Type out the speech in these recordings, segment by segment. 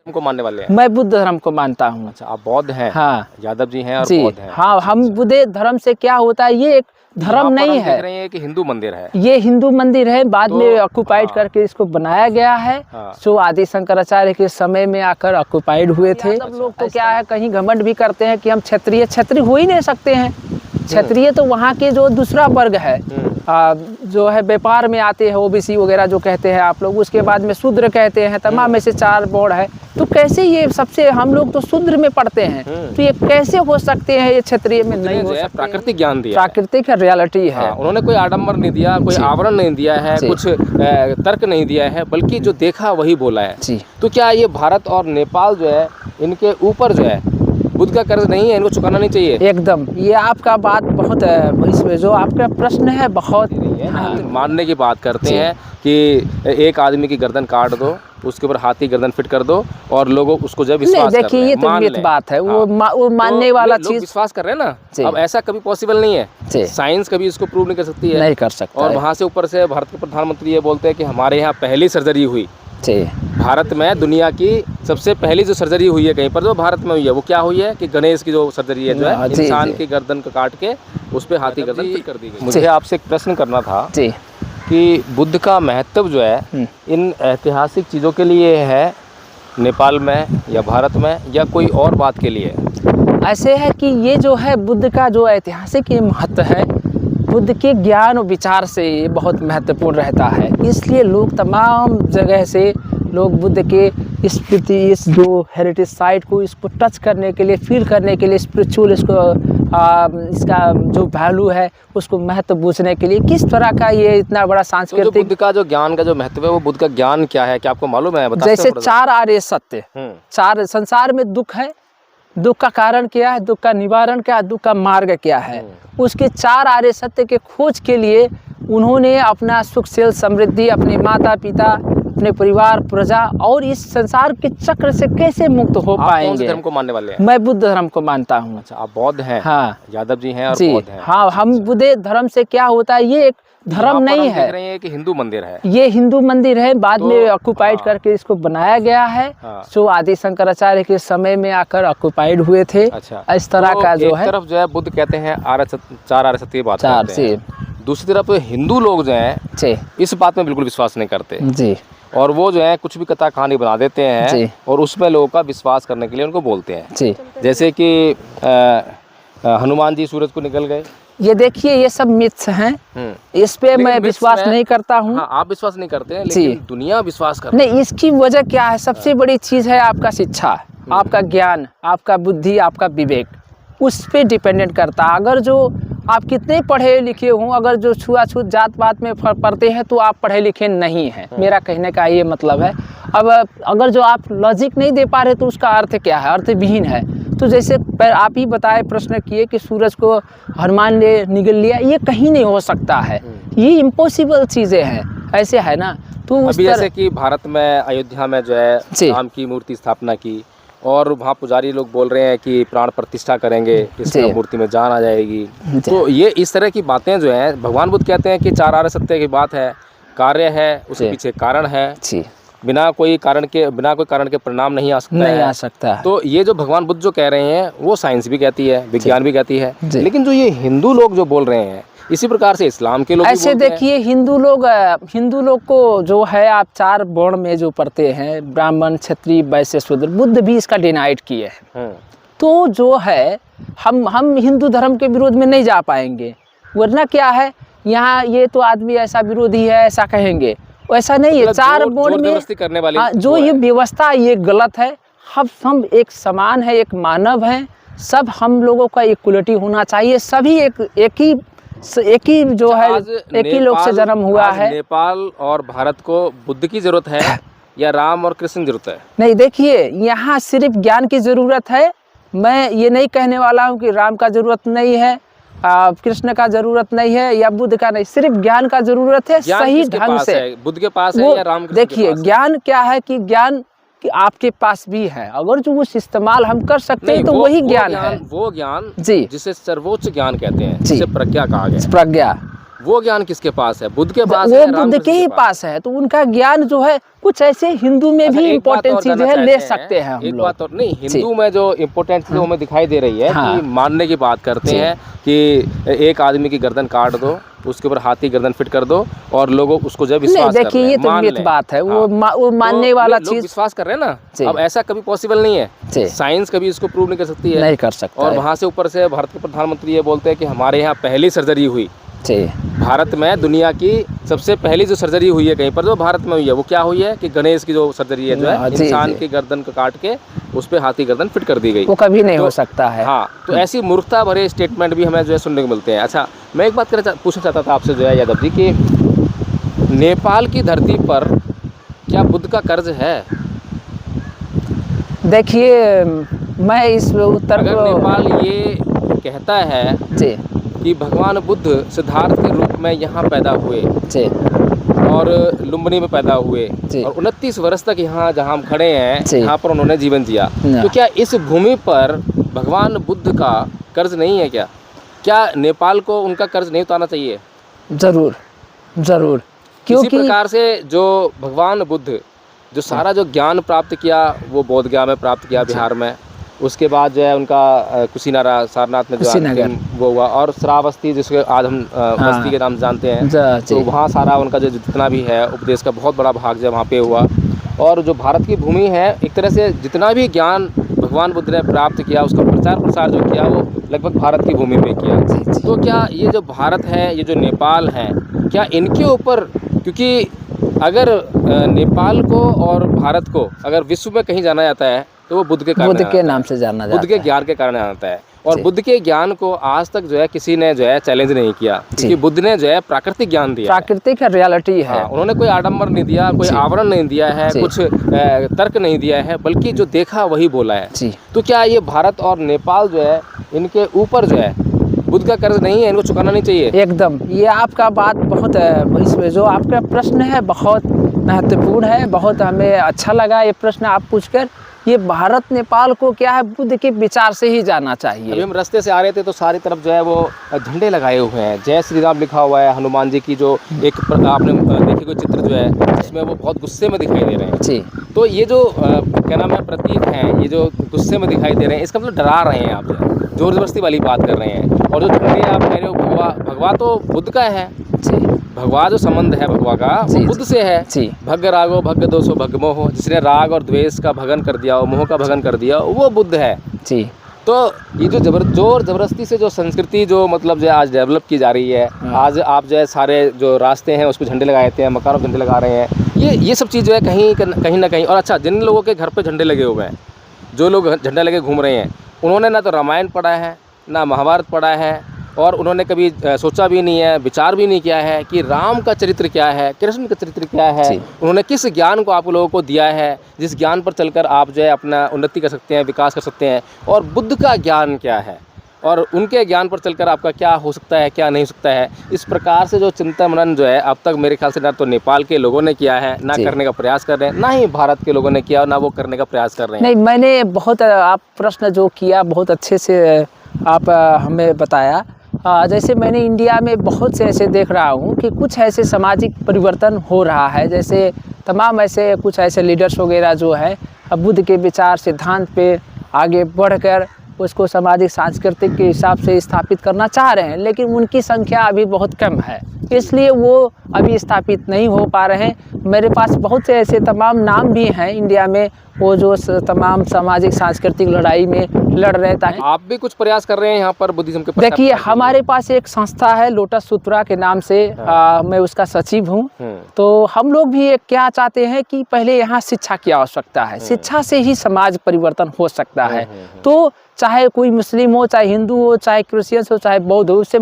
को मानने वाले हैं? मैं बुद्ध धर्म को मानता हूँ। अच्छा, आप बौद्ध हैं? हाँ यादव जी हैं और जी बौद्ध हैं। हाँ, हम बुद्ध धर्म से क्या होता है, ये एक धर्म नहीं है। देख रहे हैं कि हिंदू मंदिर है, ये हिंदू मंदिर है, बाद में ऑक्युपाइड करके इसको बनाया गया है। जो आदि शंकराचार्य के समय में आकर ऑक्युपाइड हुए थे। सब लोग तो क्या है, कहीं घमंड भी करते हैं कि हम क्षत्रिय हो ही नहीं सकते हैं। क्षत्रिय तो वहाँ के जो दूसरा वर्ग है, जो है व्यापार में आते हैं, ओबीसी वगैरह जो कहते हैं आप लोग, उसके बाद में शूद्र कहते हैं, तमाम में से 4 बोर्ड है। तो कैसे ये सबसे, हम लोग तो शूद्र में पढ़ते हैं, तो ये कैसे हो सकते हैं, ये क्षत्रिय में नहीं हो सकते। प्राकृतिक ज्ञान दिया, प्राकृतिक रियलिटी है। उन्होंने कोई आडंबर नहीं दिया, कोई आवरण नहीं दिया है, कुछ तर्क नहीं दिया है, बल्कि जो देखा वही बोला है जी। तो क्या ये भारत और नेपाल जो है, इनके ऊपर जो है बुद्ध का कर्ज नहीं है, इनको चुकाना नहीं चाहिए? एकदम, ये आपका बात बहुत, इसमें जो आपका प्रश्न है बहुत मानने की बात करते हैं कि एक आदमी की गर्दन काट दो, उसके ऊपर हाथी गर्दन फिट कर दो और लोग उसको जब विश्वास कर रहे हैं, देखिए ये तो मिथ बात है। वो मानने वाला चीज विश्वास कर रहे हैं ना। अब ऐसा कभी पॉसिबल नहीं है, साइंस कभी इसको प्रूव नहीं कर सकती है, नहीं कर सकता। और वहाँ से ऊपर से भारत के प्रधानमंत्री ये बोलते हैं कि हमारे यहाँ पहली सर्जरी हुई, भारत में दुनिया की सबसे पहली जो सर्जरी हुई है कहीं पर, जो भारत में हुई है, वो क्या हुई है कि गणेश की जो सर्जरी है, जो है इंसान की गर्दन को काट के उस पे हाथी गर्दन फिट कर दी गई। मुझे आपसे एक प्रश्न करना था कि बुद्ध का महत्व जो है इन ऐतिहासिक चीज़ों के लिए है, नेपाल में या भारत में, या कोई और बात के लिए? ऐसे है कि ये जो है बुद्ध का जो ऐतिहासिक महत्व है, बुद्ध के ज्ञान और विचार से ये बहुत महत्वपूर्ण रहता है। इसलिए लोग तमाम जगह से लोग बुद्ध के इस जो हेरिटेज साइट को, इसको टच करने के लिए, फील करने के लिए, स्पिरिचुअल इसका जो वैल्यू है उसको महत्व बूझने के लिए, किस तरह का ये इतना बड़ा सांस्कृतिक। तो बुद्ध का जो ज्ञान का जो महत्व है, वो बुद्ध का ज्ञान क्या है, क्या आपको मालूम है? जैसे 4 आर्य सत्य, 4 संसार में दुख है, दुख का कारण क्या है, दुख का निवारण क्या है, दुख का मार्ग क्या है, उसके 4 आर्य सत्य के खोज के लिए उन्होंने अपना सुख सेल समृद्धि, अपने माता पिता, अपने परिवार, प्रजा और इस संसार के चक्र से कैसे मुक्त हो पाएंगे। कौन से धर्म को मानने वाले हैं? मैं बुद्ध धर्म को मानता हूँ। अच्छा, आप बौद्ध हैं? हाँ, यादव जी हैं और बौद्ध हैं। हाँ, हम बुद्ध धर्म से क्या होता है, ये एक धर्म नहीं है। देख रहे हैं कि हिंदू मंदिर है, ये हिंदू मंदिर है, बाद में ऑक्युपाइड करके इसको बनाया गया है। जो आदि शंकराचार्य के समय में आकर ऑक्युपाइड हुए थे। अच्छा, इस तरह का जो है, एक तरफ जो है बुद्ध कहते हैं 4 आर्य सत्य की बात करते हैं, दूसरी तरफ हिंदू लोग जो हैं इस बात में बिल्कुल विश्वास नहीं करते जी, और वो जो है कुछ भी कथा कहानी बना देते हैं और उसमें लोगों का विश्वास करने के लिए उनको बोलते हैं जी। जैसे कि हनुमान जी सूरज को निकल गए, ये देखिए ये सब मिथ्स हैं, इस पे मैं विश्वास नहीं करता हूँ। हाँ, आप विश्वास नहीं करते हैं, लेकिन दुनिया विश्वास करती है। नहीं, इसकी वजह क्या है, सबसे बड़ी चीज़ है आपका शिक्षा, आपका ज्ञान, आपका बुद्धि, आपका विवेक, उस पे डिपेंडेंट करता है। अगर जो आप कितने पढ़े लिखे हों, अगर जो छुआछूत जात पात में पढ़ते हैं तो आप पढ़े लिखे नहीं हैं, मेरा कहने का ये मतलब है। अब अगर जो आप लॉजिक नहीं दे पा रहे तो उसका अर्थ क्या है, अर्थविहीन है। तो जैसे आप ही बताए, प्रश्न किए कि सूरज को हनुमान ने निगल लिया, ये कहीं नहीं हो सकता है, ये इम्पॉसिबल चीज़ें हैं, ऐसे है ना। तो अभी जैसे कि भारत में अयोध्या में जो है राम की मूर्ति स्थापना की, और वहाँ पुजारी लोग बोल रहे हैं कि प्राण प्रतिष्ठा करेंगे, इस मूर्ति में जान आ जाएगी। तो ये इस तरह की बातें जो हैं, भगवान बुद्ध कहते हैं कि 4 आर्य सत्य की बात है, कार्य है, उसके पीछे कारण है, बिना कोई कारण के परिणाम नहीं आ सकता है। तो ये जो भगवान बुद्ध जो कह रहे हैं वो साइंस भी कहती है, विज्ञान भी कहती है, लेकिन जो ये हिंदू लोग जो बोल रहे हैं, इसी प्रकार से इस्लाम के लोग ऐसे देखिए, हिंदू लोग को जो है, आप 4 वर्ण में जो पढ़ते हैं, ब्राह्मण, क्षत्रिय, वैश्य, शूद्र, बुद्ध भी इसका डिनाइड किए हैं। तो जो है हम हिंदू धर्म के विरोध में नहीं जा पाएंगे, वरना क्या है, यहाँ ये तो आदमी ऐसा विरोधी है ऐसा कहेंगे, वैसा नहीं है। 4 वर्ण में करने वाले जो ये व्यवस्था, ये गलत है। हम एक समान है, एक मानव है, सब हम लोगों का इक्वलिटी होना चाहिए, सभी एक ही जो है, एक ही लोग से जन्म हुआ है। नेपाल और भारत को बुद्ध की जरूरत है या राम और कृष्ण की जरूरत है? नहीं, देखिए यहाँ सिर्फ ज्ञान की जरूरत है। मैं ये नहीं कहने वाला हूँ कि राम का जरूरत नहीं है, कृष्ण का जरूरत नहीं है, या बुद्ध का नहीं, सिर्फ ज्ञान का जरूरत है। सही ढंग से बुद्ध के पास है या राम? देखिए ज्ञान क्या है कि ज्ञान कि आपके पास भी है, अगर जो उस इस्तेमाल हम कर सकते हैं तो वही ज्ञान है। वो ज्ञान जी जिसे सर्वोच्च ज्ञान कहते हैं, जिसे प्रज्ञा कहा गया। प्रज्ञा वो ज्ञान किसके पास है? बुद्ध के पास वो है, बुद्ध रामकृष्ण के ही पास है, तो उनका ज्ञान जो है कुछ ऐसे हिंदू में अच्छा, भी एक बात इम्पोर्टेंट और चीज कहना है, ले चाहते सकते हैं हम एक लोग। बात और नहीं, हिंदू में जो इम्पोर्टेंट चीज़ हमें दिखाई दे रही है हाँ। कि मानने की बात करते जी। हैं कि एक आदमी की गर्दन काट दो, उसके ऊपर हाथी गर्दन फिट कर दो, और लोग उसको जब नहीं, विश्वास कर देखिए रहे ये हैं, तो मान मिथ लें। बात है, हाँ। वो मानने तो वाला लोग चीज विश्वास कर रहे हैं जी। ना। अब ऐसा कभी पॉसिबल नहीं जी। है, साइंस कभी इसको प्रूव नहीं कर सकती है, नहीं कर सकता और है। वहाँ से ऊपर से भारत के प्रधानमंत्री ये बोलते हैं कि हमारे यहाँ पहली सर्जरी हुई, जी। भारत में दुनिया की सबसे पहली जो सर्जरी हुई है कहीं पर, जो भारत में हुई है, वो क्या हुई है कि गणेश की जो सर्जरी है, जो है जी, इंसान जी। की गर्दन को काट के उस पे हाथी गर्दन फिट कर दी गई। वो कभी नहीं तो हो सकता है। हाँ, तो ऐसी मूर्खता भरे स्टेटमेंट भी हमें जो है सुनने को मिलते हैं। अच्छा, मैं एक बात पूछना चाहता था आपसे जो है यादव जी, कि नेपाल की धरती पर क्या बुद्ध का कर्ज है? देखिए, मैं इस उत्तर अगर को नेपाल ये कहता है जी कि भगवान बुद्ध सिद्धार्थ के रूप में यहाँ पैदा हुए जी और लुम्बिनी में पैदा हुए जी। और 29 वर्ष तक यहाँ जहाँ हम खड़े हैं, जी। यहाँ पर उन्होंने जीवन जिया, तो क्या इस भूमि पर भगवान बुद्ध का कर्ज नहीं है? क्या नेपाल को उनका कर्ज नहीं उतारना चाहिए? जरूर जरूर, इसी क्योंकि प्रकार से जो भगवान बुद्ध जो सारा जो ज्ञान प्राप्त किया, वो बोध गया में प्राप्त किया बिहार में, उसके बाद जो है उनका कुशीनारा सारनाथ में जो अंतिम वो हुआ, और श्रावस्ती जिसके आज हम बस्ती के नाम से जानते हैं, तो वहाँ सारा उनका जो जितना भी है उपदेश का बहुत बड़ा भाग जो वहाँ पे हुआ। और जो भारत की भूमि है, एक तरह से जितना भी ज्ञान भगवान बुद्ध ने प्राप्त किया, उसका प्रचार प्रसार जो किया, वो लगभग भारत की भूमि में किया। तो क्या ये जो भारत है, ये जो नेपाल है, क्या इनके ऊपर, क्योंकि अगर नेपाल को और भारत को अगर विश्व में कहीं जाना जाता है तो वो बुद्ध के नाम से जाना जाता है, बुद्ध के ज्ञान के कारण जाता है। और बुद्ध के ज्ञान को आज तक जो है किसी ने जो है चैलेंज नहीं किया, क्योंकि बुद्ध ने जो है प्राकृतिक ज्ञान दिया, प्राकृतिक रियलिटी है। उन्होंने कोई आडंबर नहीं दिया, कोई आवरण नहीं दिया है, कुछ तर्क नहीं दिया है, बल्कि जो देखा वही बोला है। तो क्या ये भारत और नेपाल जो है, इनके ऊपर जो है बुद्ध का कर्ज नहीं है, इनको चुकाना नहीं चाहिए? एकदम, ये आपका बात बहुत, इसमें जो आपका प्रश्न है बहुत महत्वपूर्ण है, बहुत हमें अच्छा लगा ये प्रश्न आप पूछकर। ये भारत नेपाल को क्या है, बुद्ध के विचार से ही जाना चाहिए। अभी हम रास्ते से आ रहे थे तो सारी तरफ जो है वो झंडे लगाए हुए हैं, जय श्री राम लिखा हुआ है, हनुमान जी की जो एक आपने देखी कोई चित्र जो है, इसमें वो बहुत गुस्से में दिखाई दे रहे हैं जी। तो ये जो क्या नाम है प्रतीक हैं, ये जो गुस्से में दिखाई दे रहे हैं, इसका मतलब डरा रहे हैं आप, जोर जबरदस्ती वाली बात कर रहे हैं। और जो झंडे आप कह रहे हो भगवा तो बुद्ध का है, भगवा जो संबंध है भगवा का, वो बुद्ध से है। भग रागो भग दोषो भग मोह, जिसने राग और द्वेष का भगन कर दिया, मोह का भगन कर दिया, वो बुद्ध है। तो ये जो जोर जबरदस्ती से जो संस्कृति जो मतलब जो आज डेवलप की जा रही है, आज आप जो है सारे जो रास्ते हैं उस पर झंडे लगाए हैं, मकानों पर झंडे लगा रहे हैं, ये सब चीज़ जो है कहीं ना कहीं। और अच्छा, जिन लोगों के घर पे झंडे लगे हुए हैं, जो लोग झंडा लेके घूम रहे हैं, उन्होंने ना तो रामायण पढ़ा है, ना महाभारत पढ़ा है, और उन्होंने कभी सोचा भी नहीं है, विचार भी नहीं किया है कि राम का चरित्र क्या है, कृष्ण का चरित्र क्या है, उन्होंने किस ज्ञान को आप लोगों को दिया है, जिस ज्ञान पर चलकर आप जो है अपना उन्नति कर सकते हैं, विकास कर सकते हैं, और बुद्ध का ज्ञान क्या है, और उनके ज्ञान पर चलकर आपका क्या हो सकता है, क्या नहीं हो सकता है। इस प्रकार से जो चिंतन मनन जो है अब तक मेरे ख्याल से ना तो नेपाल के लोगों ने किया है, ना करने का प्रयास कर रहे हैं, ना ही भारत के लोगों ने किया, ना वो करने का प्रयास कर रहे हैं। नहीं, मैंने बहुत, आप प्रश्न जो किया बहुत अच्छे से आप हमें बताया। जैसे मैंने इंडिया में बहुत से ऐसे देख रहा हूँ कि कुछ ऐसे सामाजिक परिवर्तन हो रहा है, जैसे तमाम ऐसे कुछ ऐसे लीडर्स वगैरह जो है अब बुद्ध के विचार सिद्धांत पे आगे बढ़कर उसको सामाजिक सांस्कृतिक के हिसाब से स्थापित करना चाह रहे हैं, लेकिन उनकी संख्या अभी बहुत कम है, इसलिए वो अभी स्थापित नहीं हो पा रहे हैं। मेरे पास बहुत से ऐसे तमाम नाम भी हैं इंडिया में, वो जो तमाम सामाजिक सांस्कृतिक लड़ाई में लड़ रहे हैं। आप भी कुछ प्रयास कर रहे हैं यहाँ पर बुद्धिज्म के? देखिए, हमारे पास एक संस्था है लोटस सूत्रा के नाम से, मैं उसका सचिव हूँ। तो हम लोग भी एक क्या चाहते हैं कि पहले यहाँ शिक्षा की आवश्यकता है, शिक्षा से ही समाज परिवर्तन हो सकता है। तो चाहे कोई मुस्लिम हो, चाहे हिंदू हो, चाहे क्रिश्चियंस हो, चाहे बौद्ध हो, उससे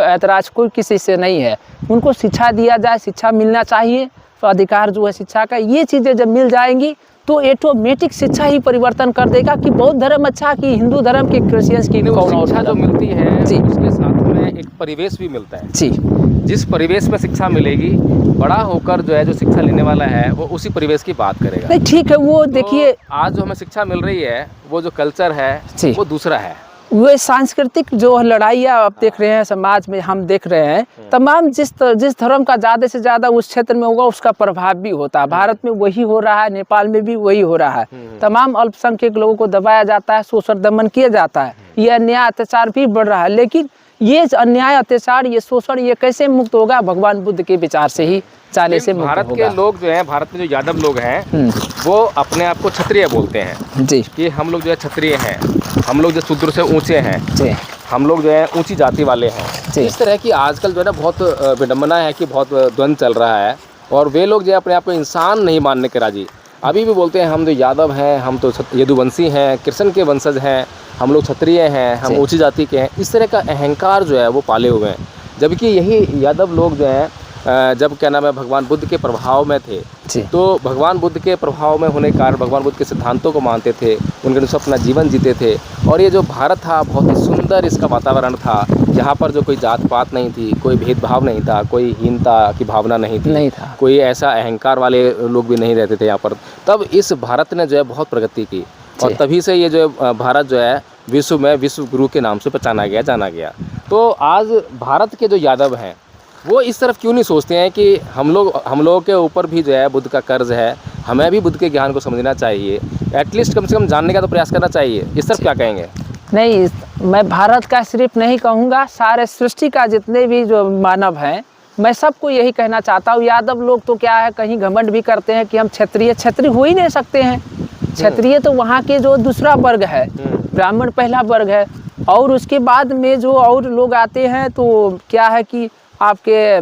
ऐतराज कोई किसी से नहीं है। उनको शिक्षा दिया जाए, शिक्षा मिलना चाहिए, तो अधिकार जो है शिक्षा का, ये चीज़ें जब मिल जाएंगी तो ऑटोमेटिक शिक्षा ही परिवर्तन कर देगा कि बौद्ध धर्म अच्छा, कि हिंदू धर्म, की क्रिश्चियंस की कौन और शिक्षा जो मिलती है जी, उसके साथ में एक परिवेश भी मिलता है जी। जिस परिवेश में शिक्षा मिलेगी, बड़ा होकर जो है जो शिक्षा लेने वाला है वो उसी परिवेश की बात करेगा। नहीं, ठीक है, वो देखिए आज जो हमें शिक्षा मिल रही है, वो जो कल्चर है वो दूसरा है, वे सांस्कृतिक जो लड़ाइयाँ आप देख रहे हैं समाज में, हम देख रहे हैं तमाम जिस धर्म का ज़्यादा से ज़्यादा उस क्षेत्र में होगा उसका प्रभाव भी होता है। भारत में वही हो रहा है, नेपाल में भी वही हो रहा है। तमाम अल्पसंख्यक लोगों को दबाया जाता है, शोषण दमन किया जाता है, ये अन्याय अत्याचार भी बढ़ रहा है। लेकिन ये अन्याय अत्याचार, ये शोषण, ये कैसे मुक्त होगा? भगवान बुद्ध के विचार से ही चाले से मुक्त भारत होगा। के लोग जो हैं, भारत में जो यादव लोग हैं वो अपने आप को क्षत्रिय बोलते हैं जी, कि हम लोग जो है क्षत्रिय हैं, हम लोग जो शूद्र से ऊंचे हैं जी, हम लोग जो है ऊंची जाति वाले हैं। इस तरह की आजकल जो है ना बहुत विडम्बना है कि बहुत द्वंद्व चल रहा है और वे लोग जो है अपने आप को इंसान नहीं मानने के राजी। अभी भी बोलते हैं हम जो यादव हैं, हम तो यदुवंशी हैं, कृष्ण के वंशज हैं, हम लोग क्षत्रिय हैं, हम ऊंची जाति के हैं। इस तरह का अहंकार जो है वो पाले हुए हैं। जबकि यही यादव लोग जो हैं जब क्या नाम है भगवान बुद्ध के प्रभाव में थे, तो भगवान बुद्ध के प्रभाव में होने के कारण भगवान बुद्ध के सिद्धांतों को मानते थे, उनके अनुसार अपना जीवन जीते थे। और ये जो भारत था बहुत ही सुंदर इसका वातावरण था, जहाँ पर जो कोई जात पात नहीं थी, कोई भेदभाव नहीं था, कोई हीनता की भावना नहीं थी, नहीं था, कोई ऐसा अहंकार वाले लोग भी नहीं रहते थे यहाँ पर। तब इस भारत ने जो है बहुत प्रगति की और तभी से ये जो भारत जो है विश्व में विश्व गुरु के नाम से पहचाना गया, जाना गया। तो आज भारत के जो यादव हैं वो इस तरफ क्यों नहीं सोचते हैं कि हम लोगों के ऊपर भी जो है बुद्ध का कर्ज है, हमें भी बुद्ध के ज्ञान को समझना चाहिए, एटलीस्ट कम से कम जानने का तो प्रयास करना चाहिए। इस तरफ क्या कहेंगे? नहीं, मैं भारत का सिर्फ नहीं कहूँगा, सारे सृष्टि का जितने भी जो मानव हैं, मैं सबको यही कहना चाहता हूँ। यादव लोग तो क्या है, कहीं घमंड भी करते हैं कि हम क्षत्रिय हो ही नहीं सकते हैं। क्षत्रिय तो वहाँ के जो दूसरा वर्ग है, ब्राह्मण पहला वर्ग है, और उसके बाद में जो और लोग आते हैं तो क्या है कि आपके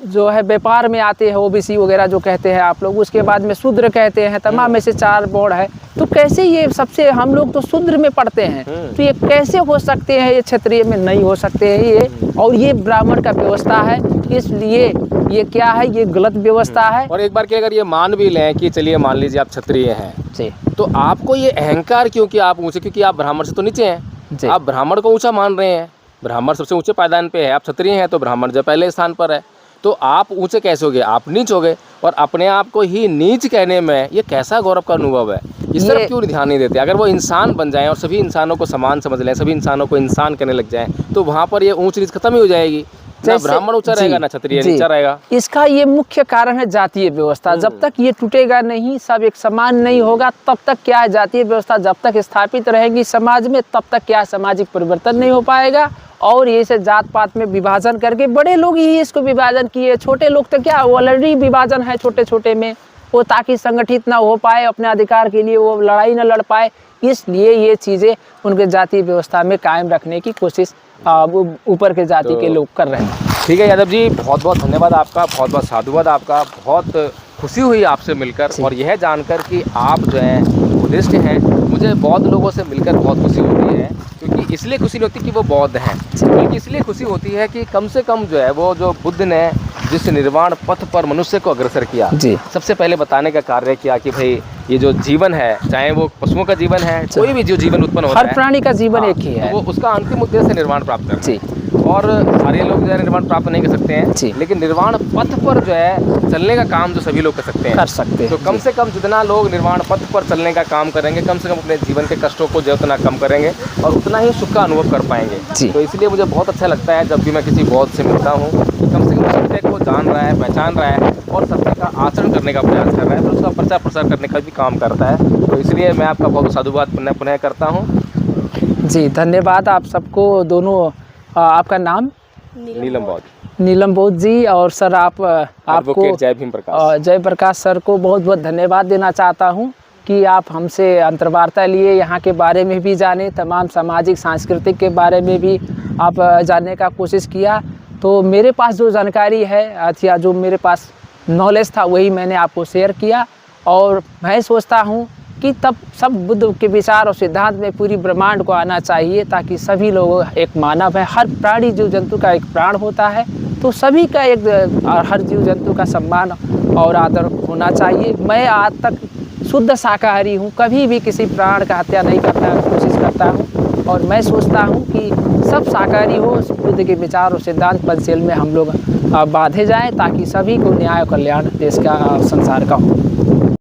जो है व्यापार में आते हैं, ओबीसी वगैरह जो कहते हैं आप लोग, उसके बाद में शूद्र कहते हैं, तमाम में से 4 बोर्ड है। तो कैसे ये सबसे, हम लोग तो शूद्र में पढ़ते हैं, तो ये कैसे हो सकते हैं? ये क्षत्रिय में नहीं हो सकते हैं ये, और ये ब्राह्मण का व्यवस्था है, इसलिए ये क्या है, ये गलत व्यवस्था है। और एक बार कि अगर ये मान भी लें कि चलिए मान लीजिए आप क्षत्रिय हैं जी, तो आपको ये अहंकार क्यों कि आप ऊँचे, क्योंकि आप ब्राह्मण से तो नीचे हैं, आप ब्राह्मण को ऊँचा मान रहे हैं, ब्राह्मण सबसे ऊंचे पायदान पे है, आप क्षत्रिय हैं तो ब्राह्मण जो पहले स्थान पर है, तो आप ऊंचे कैसे हो गए? आप नीच हो गए। और अपने आप को ही नीच कहने में ये कैसा गौरव का अनुभव है? इस तरफ क्यों ध्यान नहीं देते? अगर वो इंसान बन जाएं और सभी इंसानों को समान समझ लें, सभी इंसानों को इंसान कहने लग जाएं, तो वहाँ पर ये ऊंच नीच खत्म ही हो जाएगी। ना ब्राह्मण ऊंचा रहेगा, ना क्षत्रिय नीचा रहेगा। इसका ये मुख्य कारण है जातीय व्यवस्था। जब तक ये टूटेगा नहीं, सब एक समान नहीं होगा, तब तक क्या है, जातीय व्यवस्था जब तक स्थापित रहेगी समाज में, तब तक क्या सामाजिक परिवर्तन नहीं हो पाएगा। और ये से जात पात में विभाजन करके, बड़े लोग ही इसको विभाजन किए, छोटे लोग तो क्या ऑलरेडी विभाजन है छोटे छोटे में, वो ताकि संगठित ना हो पाए, अपने अधिकार के लिए वो लड़ाई ना लड़ पाए, इसलिए ये चीज़ें उनके जातीय व्यवस्था में कायम रखने की कोशिश ऊपर के जाति के लोग कर रहे हैं। ठीक है यादव जी, बहुत बहुत धन्यवाद आपका, बहुत बहुत साधुवाद आपका। बहुत खुशी हुई आपसे मिलकर और यह जानकर कि आप जो हैं बुद्धिस्ट हैं। मुझे बौद्ध लोगों से मिलकर बहुत खुशी होती है, क्योंकि इसलिए खुशी नहीं होती कि वो बौद्ध हैं, बल्कि इसलिए खुशी होती है कि कम से कम जो है वो जो बुद्ध ने जिस निर्वाण पथ पर मनुष्य को अग्रसर किया, सबसे पहले बताने का कार्य किया कि भाई ये जो जीवन है, चाहे वो पशुओं का जीवन है, कोई भी जो जीवन उत्पन्न होता है, हर प्राणी का जीवन एक ही है, वो उसका अंतिम उद्देश्य निर्वाण प्राप्त करना है। और सारे लोग जो है निर्वाण प्राप्त नहीं कर सकते हैं, लेकिन निर्वाण पथ पर जो है चलने का काम जो सभी लोग कर सकते हैं, तो कम से कम जितना लोग निर्वाण पथ पर चलने का काम करेंगे, कम से कम अपने जीवन के कष्टों को जो उतना कम करेंगे और उतना ही सुख का अनुभव कर पाएंगे। तो इसलिए मुझे बहुत अच्छा लगता है जब भी मैं किसी बौद्ध से मिलता हूँ, कम से कम सत्य को जान रहा है, पहचान रहा है और सत्य का आचरण करने का प्रयास कर रहा है, तो उसका प्रचार प्रसार करने का भी काम करता है। तो इसलिए मैं आपका बहुत साधुवाद पुनः करता हूँ। जी धन्यवाद आप सबको दोनों। आपका नाम? नीलम बौद्ध। नीलम बौद्ध जी। और सर आपको जय भीम प्रकाश, जय प्रकाश सर को बहुत बहुत धन्यवाद देना चाहता हूँ कि आप हमसे अंतर्वार्ता लिए, यहाँ के बारे में भी जाने, तमाम सामाजिक सांस्कृतिक के बारे में भी आप जानने का कोशिश किया। तो मेरे पास जो जानकारी है या जो मेरे पास नॉलेज था वही मैंने आपको शेयर किया। और मैं सोचता हूँ कि तब सब बुद्ध के विचार और सिद्धांत में पूरी ब्रह्मांड को आना चाहिए, ताकि सभी लोग एक मानव है, हर प्राणी जीव जंतु का एक प्राण होता है, तो सभी का एक हर जीव जंतु का सम्मान और आदर होना चाहिए। मैं आज तक शुद्ध शाकाहारी हूँ, कभी भी किसी प्राण का हत्या नहीं करता कोशिश करता हूँ, और मैं सोचता हूँ कि सब शाकाहारी हो, बुद्ध के विचार और सिद्धांत पंचशील में हम लोग बांधे जाएँ, ताकि सभी को न्याय और कल्याण देश का संसार का हो।